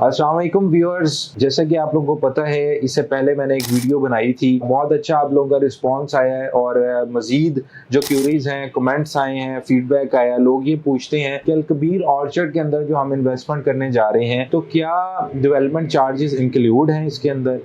अस्सलाम वालेकुम व्यूअर्स, जैसा कि आप लोगों को पता है इससे पहले मैंने एक वीडियो बनाई थी। बहुत अच्छा आप लोगों का रिस्पांस आया है और मज़ीद जो क्यूरीज हैं, कमेंट्स आए हैं, फीडबैक आया। लोग ये पूछते हैं कि अलकबीर ऑर्चर्ड के अंदर जो हम इन्वेस्टमेंट करने जा रहे हैं तो क्या डेवलपमेंट चार्जेस इंक्लूड हैं इसके अंदर।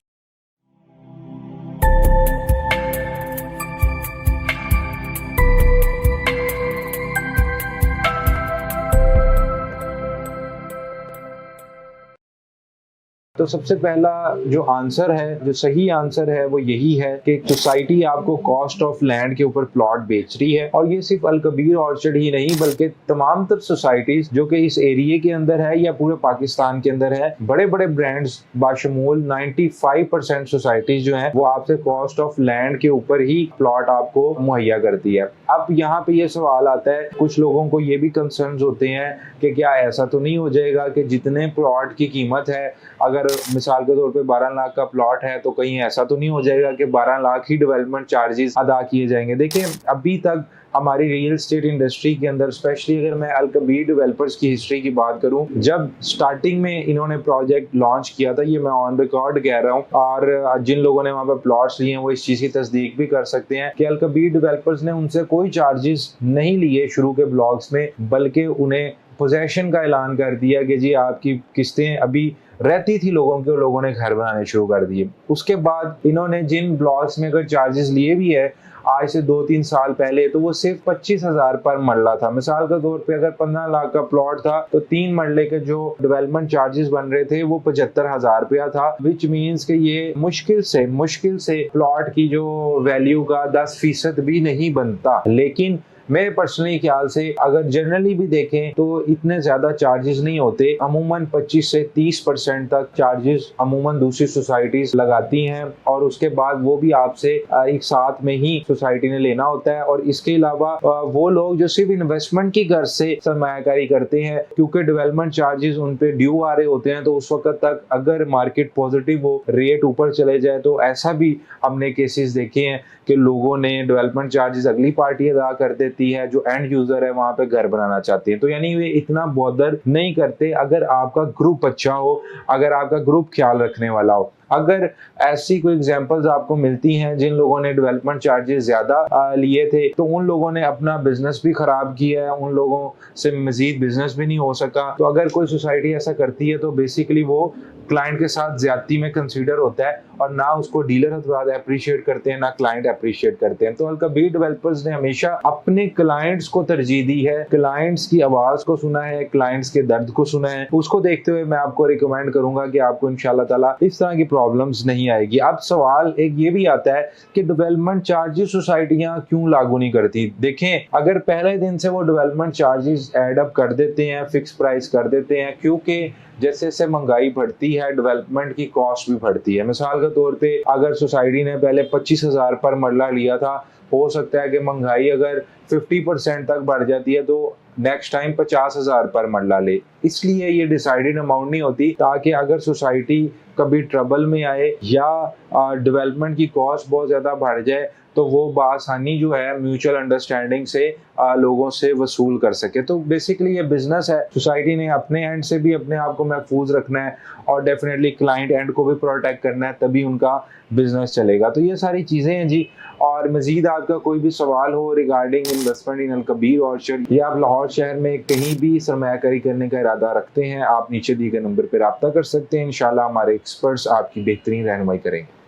तो सबसे पहला जो आंसर है, जो सही आंसर है, वो यही है कि सोसाइटी आपको कॉस्ट ऑफ लैंड के ऊपर प्लॉट बेच रही है। और ये सिर्फ अलकबीर ऑर्चर्ड ही नहीं बल्कि तमाम तर सोसाइटीज जो कि इस एरिया के अंदर है या पूरे पाकिस्तान के अंदर है, बड़े बड़े ब्रांड्स बाशमूल 95% सोसाइटीज जो है वो आपसे कॉस्ट ऑफ लैंड के ऊपर ही प्लॉट आपको मुहैया करती है। अब यहाँ पे ये सवाल आता है, कुछ लोगों को ये भी कंसर्न्स होते हैं कि क्या ऐसा तो नहीं हो जाएगा कि जितने प्लॉट की कीमत है, अगर मिसाल के तौर पे 12 लाख का प्लॉट है तो कहीं ऐसा तो नहीं हो जाएगा कि 12 लाख ही डेवलपमेंट चार्जेस अदा किए जाएंगे। देखिए, अभी तक हमारी रियल एस्टेट इंडस्ट्री के अंदर, स्पेशली अगर मैं अलकबीर डेवलपर्स की हिस्ट्री की बात करूं, जब स्टार्टिंग में इन्होंने प्रोजेक्ट लॉन्च किया था, ये मैं ऑन रिकॉर्ड कह रहा हूं और जिन लोगों ने वहां पर प्लॉट्स लिए हैं वो इस चीज की तस्दीक भी कर सकते हैं कि अलकबीर डेवलपर्स ने उनसे कोई चार्जेस नहीं लिए शुरू के ब्लॉक्स में, बल्कि उन्हें पोजेशन का ऐलान कर दिया कि जी आपकी किस्तें अभी रहती थी लोगों के, लोगों ने घर बनाने शुरू कर दिए। उसके बाद इन्होंने जिन ब्लॉक्स में अगर चार्जेस लिए भी है आज से 2-3 साल पहले, तो वो सिर्फ 25,000 पर मरला था। मिसाल के तौर पे अगर 15 लाख का प्लॉट था तो 3 मरले के जो डेवलपमेंट चार्जेस बन रहे थे वो 75,000 रुपया था, विच मीन्स कि ये मुश्किल से प्लॉट की जो वैल्यू का 10% भी नहीं बनता। लेकिन मेरे पर्सनली ख्याल से अगर जनरली भी देखें तो इतने ज्यादा चार्जेस नहीं होते। अमूमन 25 से 30% तक चार्जेस अमूमन दूसरी सोसाइटीज लगाती हैं और उसके बाद वो भी आपसे एक साथ में ही सोसाइटी ने लेना होता है। और इसके अलावा वो लोग जो सिर्फ इन्वेस्टमेंट की गर्ज से सरमायाकारी करते हैं, क्योंकि डेवलपमेंट चार्जेस उन पे ड्यू आ रहे होते हैं, तो उस वक्त तक अगर मार्केट पॉजिटिव हो, रेट ऊपर चले जाए, तो ऐसा भी हमने केसेस देखे हैं कि लोगों ने डेवलपमेंट चार्जेस अगली पार्टी अदा कर देती है जो एंड यूजर है वहां पे घर बनाना चाहती है। तो यानी वे इतना बॉदर नहीं करते अगर आपका ग्रुप अच्छा हो, अगर आपका ग्रुप ख्याल रखने वाला हो। अगर ऐसी कोई एग्जांपल्स आपको मिलती हैं जिन लोगों ने डेवलपमेंट चार्जेस ज्यादा लिए थे, तो उन लोगों ने अपना बिजनेस भी खराब किया है, उन लोगों से मजीद बिजनेस भी नहीं हो सका। तो अगर कोई सोसाइटी ऐसा करती है तो बेसिकली वो क्लाइंट के साथ ज्यादती में कंसीडर होता है और ना उसको डीलर हजरात अप्रिशिएट करते हैं, ना क्लाइंट अप्रिशिएट करते हैं। तो अलकबीर डेवलपर्स ने हमेशा अपने क्लाइंट्स को तरजीह दी है, क्लाइंट्स की आवाज को सुना है, क्लाइंट्स के दर्द को सुना है। उसको देखते हुए मैं आपको रिकमेंड करूंगा कि आपको इंशाल्लाह ताला इस तरह की प्रॉब्लम्स नहीं आएगी। अब सवाल एक ये भी आता है कि डेवलपमेंट चार्जेस सोसाइटियां क्यों लागू नहीं करती। देखें, अगर पहले दिन से वो डेवलपमेंट चार्जेस एड अप कर देते हैं, फिक्स प्राइस कर देते हैं, क्योंकि जैसे जैसे महंगाई बढ़ती है डेवलपमेंट की कॉस्ट भी बढ़ती है। मिसाल के तौर पे अगर सोसाइटी ने पहले 25,000 पर मरला लिया था, हो सकता है कि महंगाई अगर 50% तक बढ़ जाती है तो नेक्स्ट टाइम 50,000 पर मरला ले। इसलिए ये डिसाइडेड अमाउंट नहीं होती, ताकि अगर सोसाइटी कभी ट्रबल में आए या डेवलपमेंट की कॉस्ट बहुत ज्यादा बढ़ जाए तो वो बआसानी जो है म्यूचुअल अंडरस्टैंडिंग से लोगों से वसूल कर सके। तो बेसिकली ये बिजनेस है, सोसाइटी ने अपने एंड से भी अपने आप को महफूज रखना है और डेफिनेटली क्लाइंट एंड को भी प्रोटेक्ट करना है, तभी उनका बिजनेस चलेगा। तो ये सारी चीजें हैं जी। और मजीद आपका कोई भी सवाल हो रिगार्डिंग इन्वेस्टमेंट इन अलकबीर ऑर्चर्ड, या आप लाहौर शहर में कहीं भी सरमायाकारी करने का इरादा रखते हैं, आप नीचे दिए गए नंबर पर रब्ता कर सकते हैं। इंशाल्लाह हमारे एक्सपर्ट्स आपकी बेहतरीन रहनुमाई करेंगे।